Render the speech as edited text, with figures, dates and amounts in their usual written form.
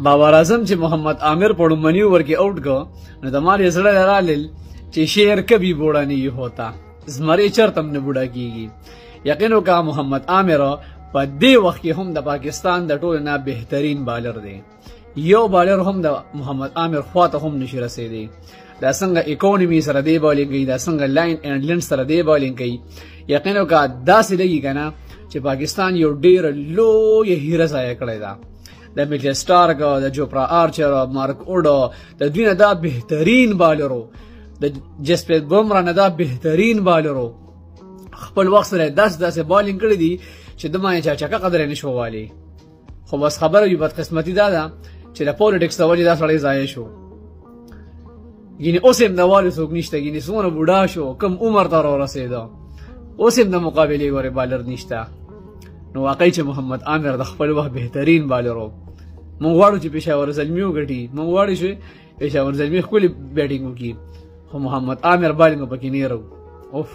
بابر اعظم چې محمد عامر په لومړني اوور کې اوټ کړ نو د ما زړه رالل چې شعر کبھی بوڑا نہیں ہوتا زمری چرته هم نه بوډا کیږي. یقین وکړه محمد عامر په دې وخت کې هم د پاکستان د ټولو نه بهترین بالر دی. یو بالر هم د محمد عامر خواته هم نشي رسېدی. دا څنګه اکونومي سره دی بالینګ کوي، دا څنګه لاین اینډ لینډ سره دی بالینګ کوي. یقین وکړه داسې لګي که نه چې پاکستان یو ډېره لویه هیره ضایع کړې ده. د میچل سټارک، د جوپرا آرچر، مارک اوډو، د دوی نه دا بهترین بالرو، د جسپریت بومرا نه دا بهترین بالرو خپل وخت سره داسې بالینګ کړی دي چې د ما یې چاچکه قدر یې نشو والی. خو بس خبره یو بدقسمتي دا ده چې د پولیټکس د وجې دا سړی ضایع شو. ګینې اوس هم د والي څوک نشته، ګینې څومره بوډا شو، کم عمر ته راورسېده، اوس هم د مقابلې ګورې بالر نشته. نو واقعي چې محمد عامر د خپل وخت بهترین بالر و. موږ غواړو چې پېښور زلمي وګټي، موږ غواړو چې پېښور زلمي ښکلې بیټینګ وکړي، خو محمد عامر بالینګ پکې نه یې اوف